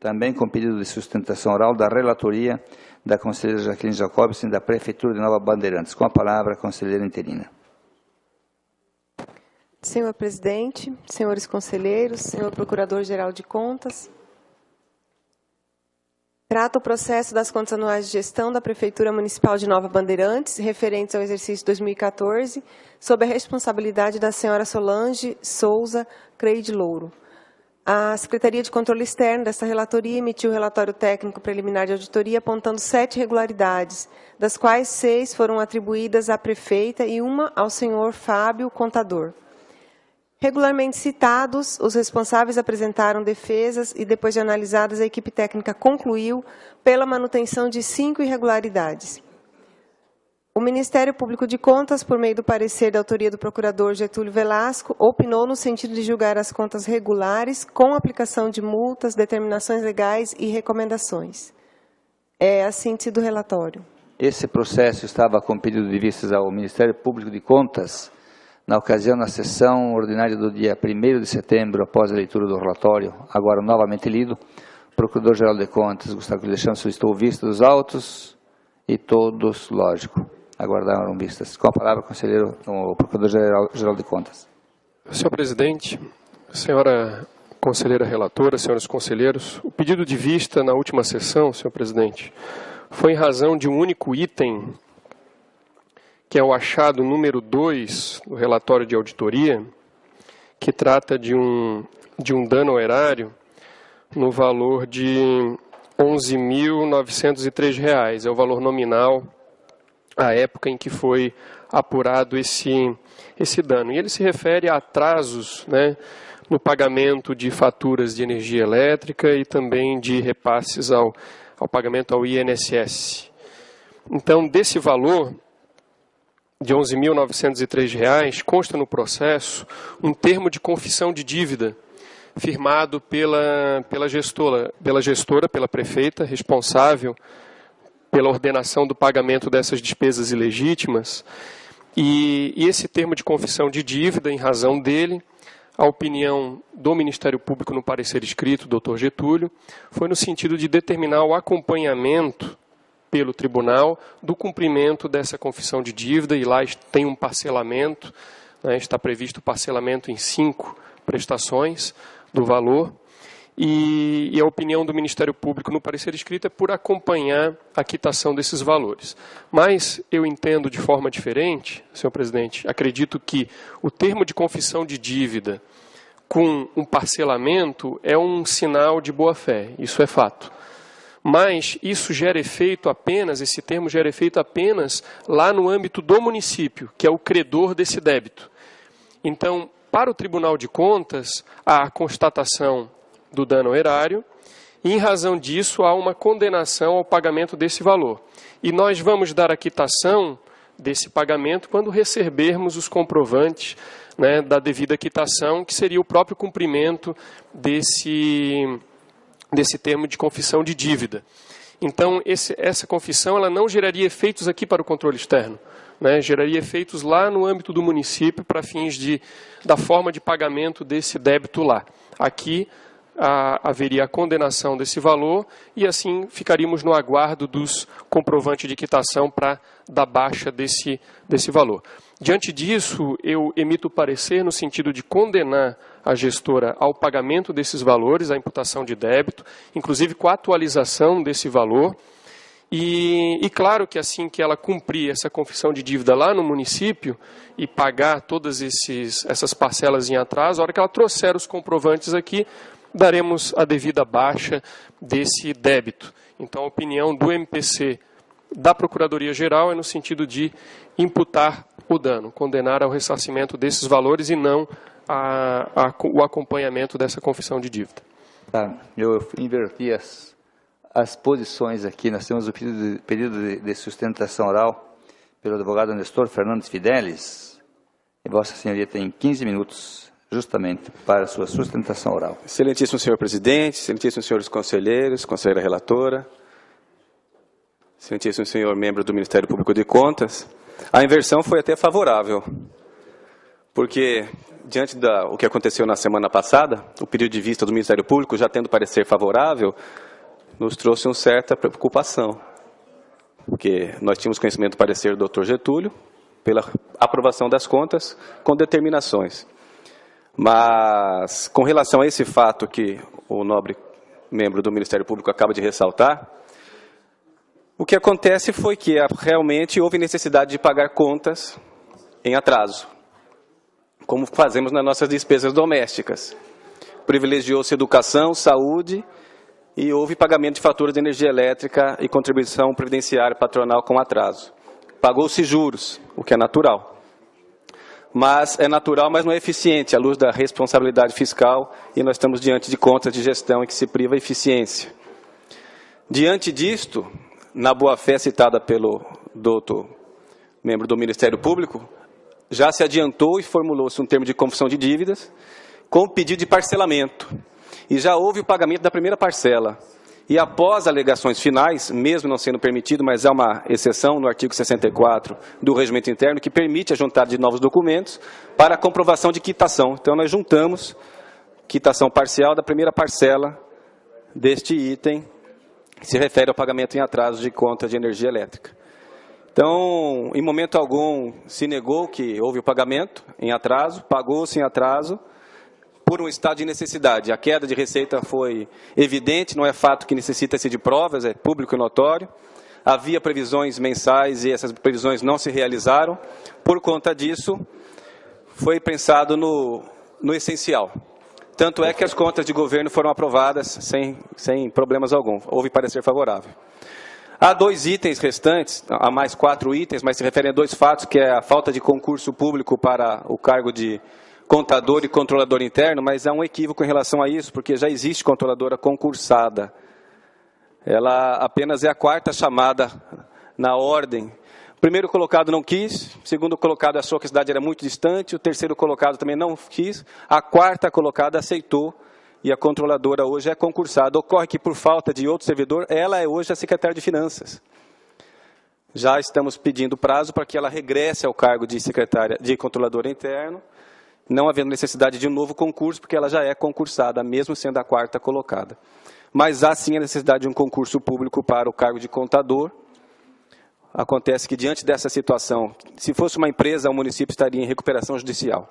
também com pedido de sustentação oral da relatoria da conselheira Jaqueline Jacobson, da Prefeitura de Nova Bandeirantes. Com a palavra, a conselheira interina. Senhor presidente, senhores conselheiros, senhor procurador-geral de contas, trata o processo das contas anuais de gestão da Prefeitura Municipal de Nova Bandeirantes, referentes ao exercício 2014, sob a responsabilidade da senhora Solange Souza Creide Louro. A Secretaria de Controle Externo desta relatoria emitiu o relatório técnico preliminar de auditoria apontando 7 irregularidades, das quais 6 foram atribuídas à prefeita e uma ao senhor Fábio, contador. Regularmente citados, os responsáveis apresentaram defesas e, depois de analisadas, a equipe técnica concluiu pela manutenção de 5 irregularidades. O Ministério Público de Contas, por meio do parecer da autoria do procurador Getúlio Velasco, opinou no sentido de julgar as contas regulares com aplicação de multas, determinações legais e recomendações. É a síntese do relatório. Esse processo estava com pedido de vistas ao Ministério Público de Contas, na ocasião da sessão ordinária do dia 1º de setembro, após a leitura do relatório, agora novamente lido, o Procurador-Geral de Contas, Gustavo Alexandre, solicitou vista dos autos e todos, lógico, aguardaram vistas. Com a palavra, conselheiro, o Procurador-Geral de Contas. Senhor presidente, senhora conselheira relatora, senhores conselheiros, o pedido de vista na última sessão, senhor presidente, foi em razão de um único item, que é o achado número 2 do relatório de auditoria, que trata de um dano ao erário no valor de R$ 11.903, é o valor nominal à época em que foi apurado esse dano. E ele se refere a atrasos, né, no pagamento de faturas de energia elétrica e também de repasses ao pagamento ao INSS. Então, desse valor de R$ 11.903, consta no processo um termo de confissão de dívida firmado pela gestora, pela prefeita, responsável pela ordenação do pagamento dessas despesas ilegítimas. E esse termo de confissão de dívida, em razão dele, a opinião do Ministério Público no parecer escrito, doutor Getúlio, foi no sentido de determinar o acompanhamento pelo tribunal do cumprimento dessa confissão de dívida, e lá tem um parcelamento, né, está previsto o parcelamento em 5 prestações do valor, e a opinião do Ministério Público no parecer escrito é por acompanhar a quitação desses valores. Mas eu entendo de forma diferente, senhor presidente, acredito que o termo de confissão de dívida com um parcelamento é um sinal de boa-fé, isso é fato. Mas isso gera efeito apenas, esse termo gera efeito apenas lá no âmbito do município, que é o credor desse débito. Então, para o Tribunal de Contas, há a constatação do dano ao erário, e em razão disso há uma condenação ao pagamento desse valor. E nós vamos dar a quitação desse pagamento quando recebermos os comprovantes, né, da devida quitação, que seria o próprio cumprimento desse termo de confissão de dívida. Então, essa confissão ela não geraria efeitos aqui para o controle externo, né? Geraria efeitos lá no âmbito do município para fins da forma de pagamento desse débito lá. Aqui haveria a condenação desse valor e assim ficaríamos no aguardo dos comprovantes de quitação para dar baixa desse valor. Diante disso, eu emito o parecer no sentido de condenar a gestora ao pagamento desses valores, à imputação de débito, inclusive com a atualização desse valor. E claro que assim que ela cumprir essa confissão de dívida lá no município e pagar todas essas parcelas em atraso, a hora que ela trouxer os comprovantes aqui, daremos a devida baixa desse débito. Então, a opinião do MPC da Procuradoria-Geral é no sentido de imputar o dano, condenar ao ressarcimento desses valores e não o acompanhamento dessa confissão de dívida. Tá, eu inverti as posições aqui. Nós temos o pedido de sustentação oral pelo advogado Nestor Fernandes Fidelis, e Vossa Senhoria tem 15 minutos justamente para a sua sustentação oral. Excelentíssimo senhor presidente, excelentíssimos senhores conselheiros, conselheira relatora, excelentíssimo senhor membro do Ministério Público de Contas, a inversão foi até favorável, porque diante do que aconteceu na semana passada, o pedido de vista do Ministério Público, já tendo parecer favorável, nos trouxe uma certa preocupação, porque nós tínhamos conhecimento do parecer do Dr. Getúlio, pela aprovação das contas, com determinações. Mas, com relação a esse fato que o nobre membro do Ministério Público acaba de ressaltar, o que acontece foi que realmente houve necessidade de pagar contas em atraso, como fazemos nas nossas despesas domésticas. Privilegiou-se educação, saúde e houve pagamento de faturas de energia elétrica e contribuição previdenciária patronal com atraso. Pagou-se juros, o que é natural. Mas é natural, mas não é eficiente, à luz da responsabilidade fiscal, e nós estamos diante de contas de gestão em que se priva a eficiência. Diante disto, na boa-fé citada pelo doutor membro do Ministério Público, já se adiantou e formulou-se um termo de confissão de dívidas com pedido de parcelamento. E já houve o pagamento da primeira parcela. E após alegações finais, mesmo não sendo permitido, mas há uma exceção no artigo 64 do Regimento Interno que permite a juntada de novos documentos para a comprovação de quitação. Então nós juntamos quitação parcial da primeira parcela deste item, que se refere ao pagamento em atraso de conta de energia elétrica. Então, em momento algum, se negou que houve o pagamento em atraso, pagou-se em atraso, por um estado de necessidade. A queda de receita foi evidente, não é fato que necessita-se de provas, é público e notório. Havia previsões mensais e essas previsões não se realizaram. Por conta disso, foi pensado no essencial. Tanto é que as contas de governo foram aprovadas sem problemas algum. Houve parecer favorável. Há 2 itens restantes, há mais 4 itens, mas se referem a 2 fatos, que é a falta de concurso público para o cargo de contador e controlador interno, mas há um equívoco em relação a isso, porque já existe controladora concursada. Ela apenas é a 4ª chamada na ordem. O primeiro colocado não quis, o segundo colocado achou que a cidade era muito distante, o terceiro colocado também não quis, a 4ª colocada aceitou, e a controladora hoje é concursada. Ocorre que, por falta de outro servidor, ela é hoje a secretária de Finanças. Já estamos pedindo prazo para que ela regresse ao cargo de secretária de controladora interno, não havendo necessidade de um novo concurso, porque ela já é concursada, mesmo sendo a 4ª colocada. Mas há sim a necessidade de um concurso público para o cargo de contador. Acontece que, diante dessa situação, se fosse uma empresa, o município estaria em recuperação judicial.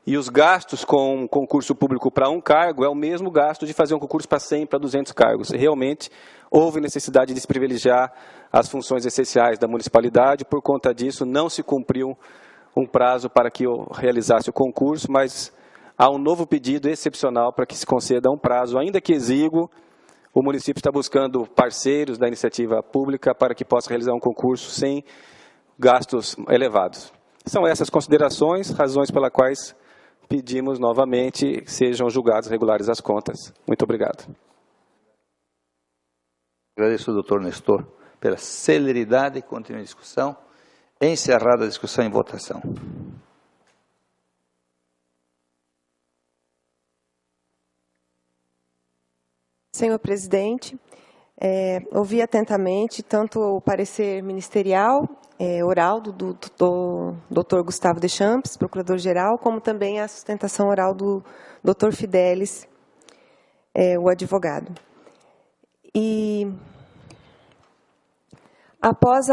E os gastos com um concurso público para um cargo é o mesmo gasto de fazer um concurso para 100, para 200 cargos. Realmente, houve necessidade de se privilegiar as funções essenciais da municipalidade. Por conta disso, não se cumpriu um prazo para que eu realizasse o concurso, mas há um novo pedido excepcional para que se conceda um prazo, ainda que exíguo. O município está buscando parceiros da iniciativa pública para que possa realizar um concurso sem gastos elevados. São essas considerações, razões pelas quais pedimos novamente que sejam julgadas regulares as contas. Muito obrigado. Agradeço ao doutor Nestor pela celeridade e continua a discussão. Encerrada a discussão em votação. Senhor presidente, ouvi atentamente tanto o parecer ministerial, oral do Dr. Gustavo Deschamps, procurador-geral, como também a sustentação oral do Dr. Fidelis, o advogado. E, após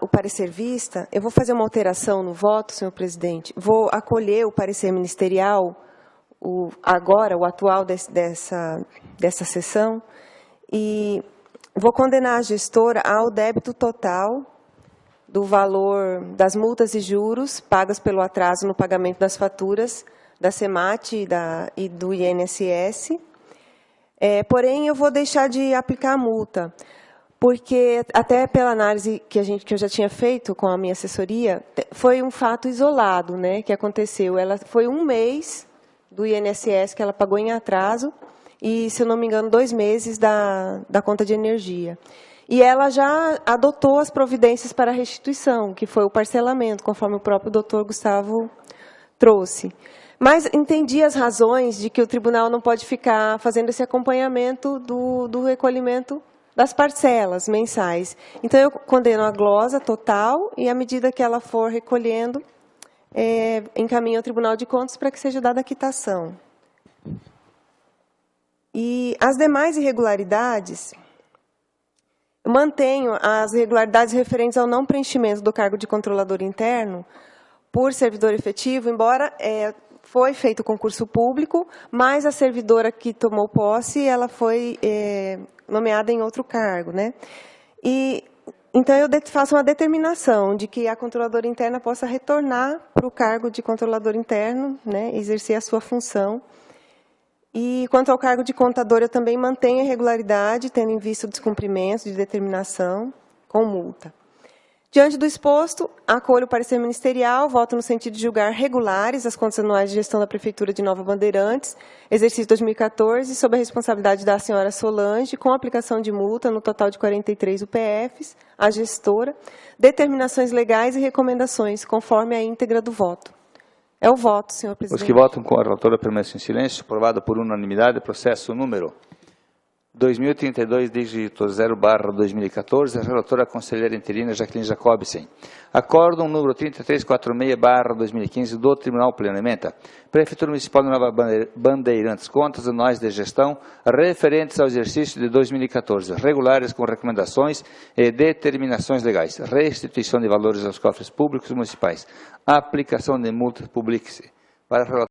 o parecer vista, eu vou fazer uma alteração no voto, senhor presidente. Vou acolher o parecer ministerial, o atual dessa sessão, e vou condenar a gestora ao débito total do valor das multas e juros pagas pelo atraso no pagamento das faturas da CEMAT e do INSS. Porém, eu vou deixar de aplicar a multa, porque até pela análise que eu já tinha feito com a minha assessoria, foi um fato isolado, né, que aconteceu. Foi 1 mês do INSS que ela pagou em atraso e, se eu não me engano, 2 meses da conta de energia. E ela já adotou as providências para a restituição, que foi o parcelamento, conforme o próprio doutor Gustavo trouxe. Mas entendi as razões de que o tribunal não pode ficar fazendo esse acompanhamento do recolhimento das parcelas mensais. Então, eu condeno a glosa total e, à medida que ela for recolhendo, encaminha ao Tribunal de Contas para que seja dada a quitação. E as demais irregularidades, eu mantenho as irregularidades referentes ao não preenchimento do cargo de controlador interno por servidor efetivo, embora foi feito concurso público, mas a servidora que tomou posse, ela foi nomeada em outro cargo, né? Então, eu faço uma determinação de que a controladora interna possa retornar para o cargo de controlador interno, né, exercer a sua função. E, quanto ao cargo de contador, eu também mantenho a regularidade, tendo em vista o descumprimento de determinação com multa. Diante do exposto, acolho o parecer ministerial, voto no sentido de julgar regulares as contas anuais de gestão da Prefeitura de Nova Bandeirantes, exercício 2014, sob a responsabilidade da senhora Solange, com aplicação de multa no total de 43 UPFs, à gestora, determinações legais e recomendações, conforme a íntegra do voto. É o voto, senhor presidente. Os que votam com a relatora permanecem em silêncio. Aprovado por unanimidade, processo número 2032, dígito 0/2014, a relatora conselheira interina Jaqueline Jacobsen. Acórdão número 3346/2015 do Tribunal Pleno ementa. Prefeitura Municipal de Nova Bandeirantes, contas anuais de gestão referentes ao exercício de 2014, regulares com recomendações e determinações legais, restituição de valores aos cofres públicos municipais, aplicação de multas publique-se. Para a relatora